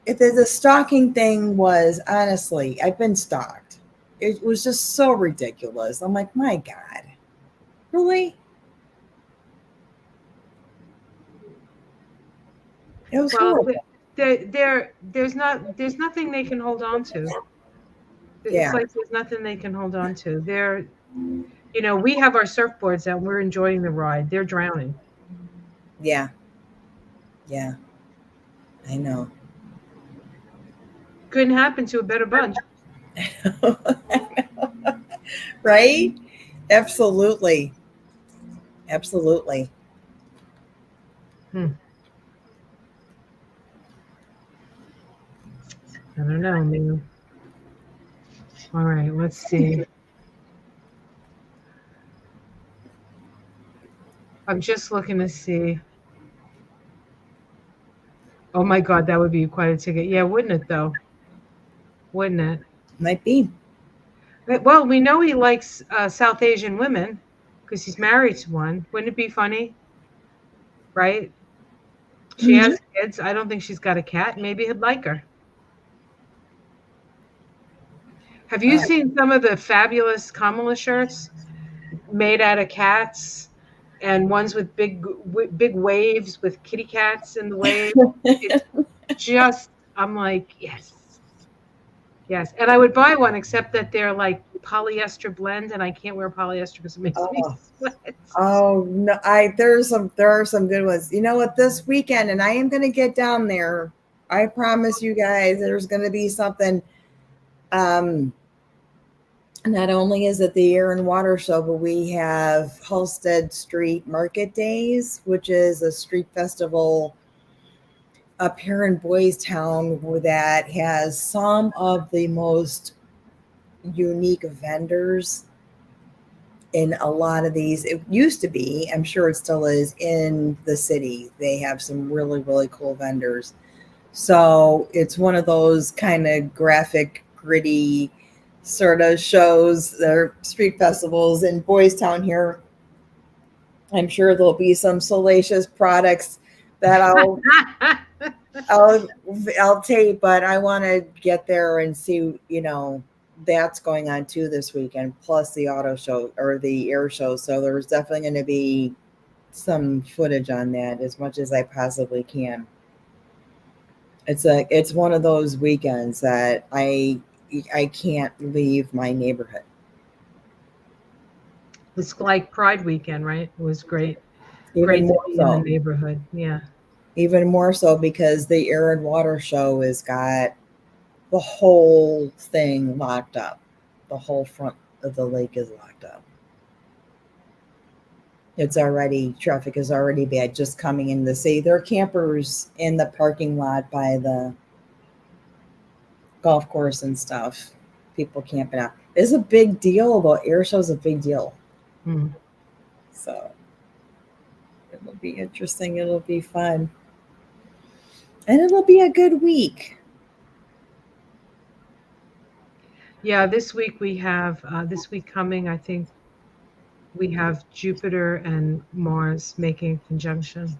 If the stalking thing was honestly, I've been stalked. It was just so ridiculous. I'm like, my God, really? It was Well, horrible. there's nothing they can hold on to. It's Yeah, like there's nothing they can hold on to. We have our surfboards and we're enjoying the ride. They're drowning. yeah, yeah. I know. Couldn't happen to a better bunch. Right? Absolutely, absolutely. Hmm. I don't know, man. All right, let's see. I'm just looking to see. Oh my God, that would be quite a ticket. Yeah, wouldn't it though? Wouldn't it? Might be. Well, we know he likes South Asian women because he's married to one. Wouldn't it be funny? Right? She Mhm. has kids. I don't think she's got a cat. Maybe he'd like her. Have you Uh, seen some of the fabulous Kamala shirts made out of cats and ones with big waves with kitty cats in the wave? It's just, I'm like, yes, yes. And I would buy one, except that they're like polyester blend, and I can't wear polyester because it makes me oh, sweat. oh no! There are some good ones. You know what? This weekend, and I am going to get down there. I promise you guys, there's going to be something. Um, Not only is it the Air and Water Show, but we have Halstead Street Market Days, which is a street festival up here in Boys Town that has some of the most unique vendors in a lot of these. It used to be, I'm sure it still is, in the city. They have some really, really cool vendors. So it's one of those kind of graphic, gritty sort of shows. They're street festivals in Boys Town here. I'm sure there'll be some salacious products that I'll I'll tape, but I want to get there and see, that's going on too this weekend, plus the auto show or the air show. So there's definitely going to be some footage on that as much as I possibly can. It's one of those weekends that I can't leave my neighborhood. It's like Pride weekend, right? It was great. Even Great to more be in the so. neighborhood. Yeah. Even more so because the air and water show has got the whole thing locked up. The whole front of the lake is locked up. Traffic is already bad just coming in the city. There are campers in the parking lot by the golf course and stuff. People camping out. It's a big deal, though. Air show's a big deal. Hmm. So it'll be interesting. It'll be fun. And it'll be a good week. Yeah, this week coming, I think we have Jupiter and Mars making conjunction.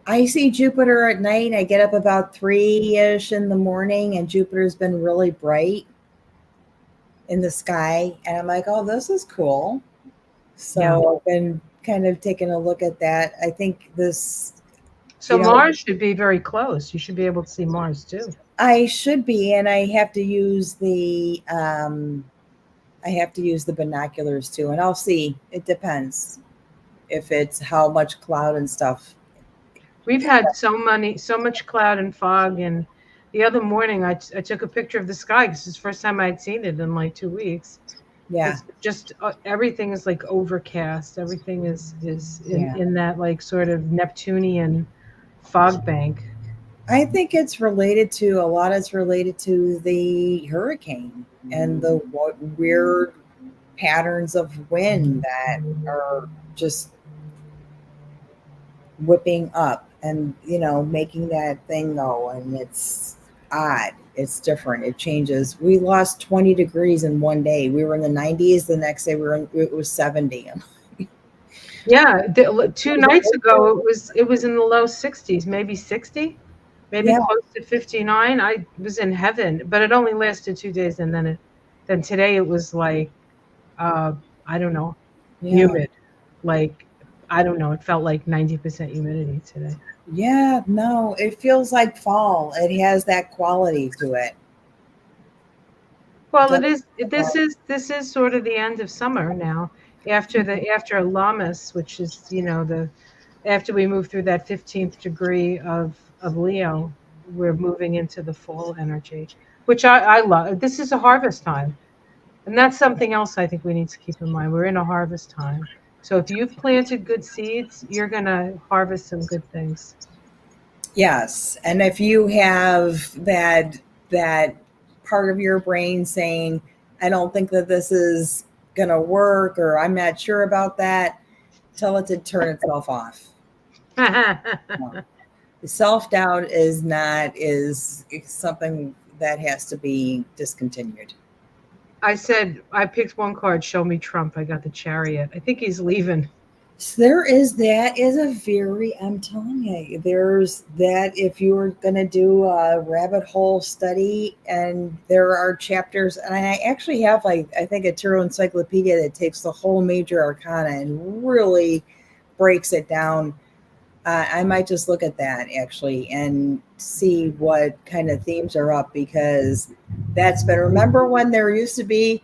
I see Jupiter at night. I get up about 3-ish in the morning, and Jupiter's been really bright in the sky. And I'm like, oh, this is cool. Yeah. So I've been kind of taking a look at that. I think this, So you know, Mars should be very close. You should be able to see Mars too. I should be, and I have to use the binoculars too, and I'll see. It depends if it's how much cloud and stuff. We've had so much cloud and fog. And the other morning, I took a picture of the sky because it's the first time I'd seen it in like 2 weeks. Yeah, It's just everything is like overcast. Everything is yeah. in that like sort of Neptunian fog bank. I think it's related to a lot. It's related to the hurricane and the weird patterns of wind that are just whipping up and making that thing go, and it's odd, it's different, it changes. We lost 20 degrees in one day. We were in the 90s, the next day it was 70. Yeah, 2 nights ago it was in the low 60s, maybe 60, maybe Yeah, close to 59. I was in heaven, but it only lasted 2 days, and then today it was like uh, I don't know, yeah, humid. Like I don't know, it felt like 90% humidity today. yeah. No, it feels like fall. It has that quality to it. Well, it Doesn't is. feel like- This is sort of the end of summer now. After Lammas, which is the after we move through that 15th degree of Leo, we're moving into the fall energy, which I love. This is a harvest time, and that's something else I think we need to keep in mind. We're in a harvest time, so if you've planted good seeds, you're gonna harvest some good things. Yes, and if you have that part of your brain saying, "I don't think that this is gonna work," or "I'm not sure about that," tell it to turn itself off. Self doubt is not is something that has to be discontinued. I said I picked one card. Show me Trump. I got the Chariot. I think he's leaving. So there is that is a very, I'm telling you, there's that if you were going to do a rabbit hole study, and there are chapters, and I actually have, like, I think a tarot encyclopedia that takes the whole major arcana and really breaks it down. I might just look at that actually and see what kind of themes are up, because that's been, remember when there used to be,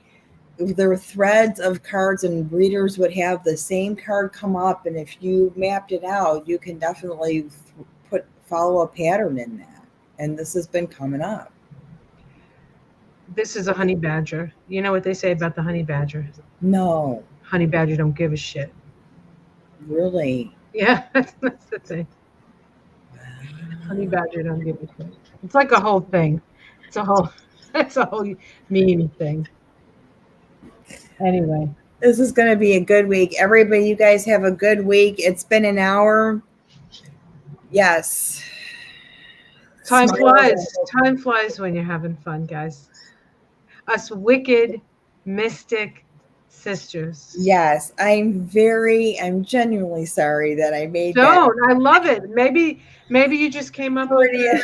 there were threads of cards and readers would have the same card come up, and if you mapped it out, you can definitely follow a pattern in that, and this has been coming up. This is a honey badger. You know what they say about the honey badger? No, Honey badger don't give a shit. really. Yeah, that's the thing. Honey badger don't give a shit. It's like a whole thing. It's a whole. It's a whole mean thing. Anyway, This is going to be a good week, everybody. You guys have a good week. It's been an hour. Yes. time Smile. flies. Time flies when you're having fun, guys. Us wicked, mystic sisters. Yes, I'm genuinely sorry that I made that Don't. I love it. Maybe you just came up with pretty. a.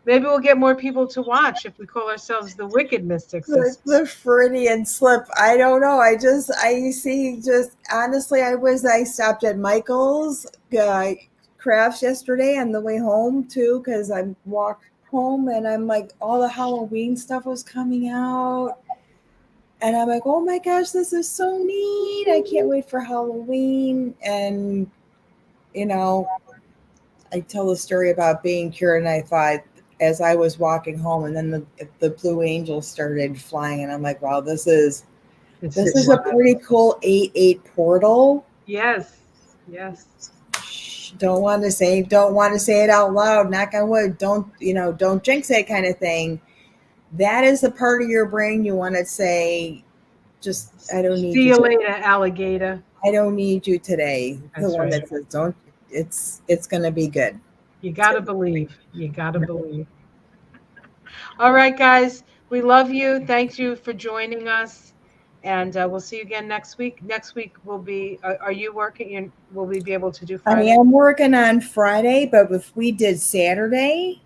Maybe we'll get more people to watch if we call ourselves the Wicked Mystic the, Sisters. the Freudian slip. I don't know. I see, just honestly, I stopped at Michael's crafts yesterday on the way home too, because I walked home and I'm like, all the Halloween stuff was coming out. And I'm like, oh my gosh, this is so neat. I can't wait for Halloween. And, you know, I tell the story about being cured, and I thought, as I was walking home, and then the blue angels started flying, and I'm like, wow, this is a pretty cool 8-8 portal. Yes. Yes. Don't want to say it out loud. Knock on wood. Don't jinx it, kind of thing. That is the part of your brain you want to say, just, I don't need See you. you later, alligator. I don't need you today. The That's one right. that says, don't. It's gonna be good. You gotta believe. You gotta believe. All right, guys. We love you. Thank you for joining us. And we'll see you again next week. Next week will be. Are you working? Will we be able to do I Friday? am working on Friday, but if we did Saturday,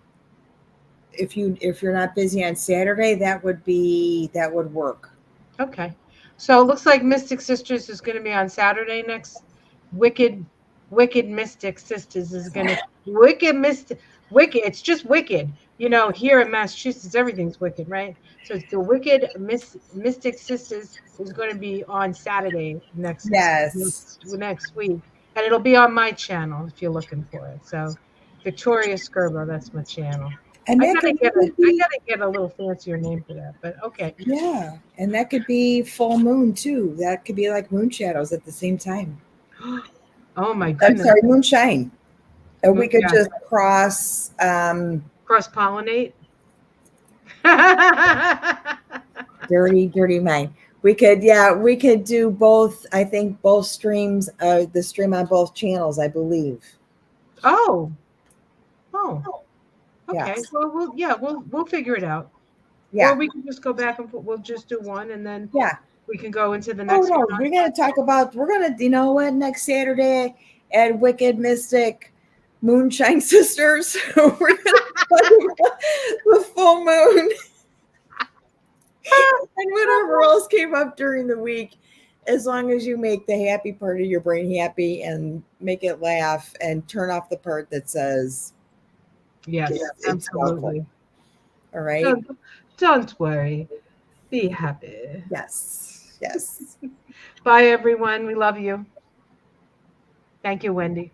if you're not busy on Saturday, that would work. Okay. So it looks like Mystic Sisters is going to be on Saturday next. Wicked, Wicked Mystic Sisters is going to Wicked Mystic Wicked. It's just wicked. Here in Massachusetts, everything's wicked, right? So it's the Wicked Mystic Sisters is going to be on Saturday Yes. next week, and it'll be on my channel if you're looking for it. So Victoria Skirbo, that's my channel. And I that gotta could get really be, a little fancier name for that, but okay. yeah. And that could be full moon too. That could be like moon shadows at the same time. Oh my I'm goodness. sorry, moonshine. And we could Yeah. just cross Cross-pollinate. dirty mind. We could do both. I think both streams, the stream on both channels, I believe. Oh. Oh. Okay. Yes. Well, we'll figure it out. Yeah. Or we can just go back and we'll just do one, and then Yeah. we can go into the Oh next no, one. we're gonna talk about. We're gonna, you know what? Next Saturday at Wicked Mystic Moonshine Sisters, we're gonna talk about the full moon and whatever else came up during the week. As long as you make the happy part of your brain happy and make it laugh, and turn off the part that says, Yes, it's awful. absolutely. All right. Don't worry. Be happy. Yes. Yes. Bye, everyone. We love you. Thank you, Wendy.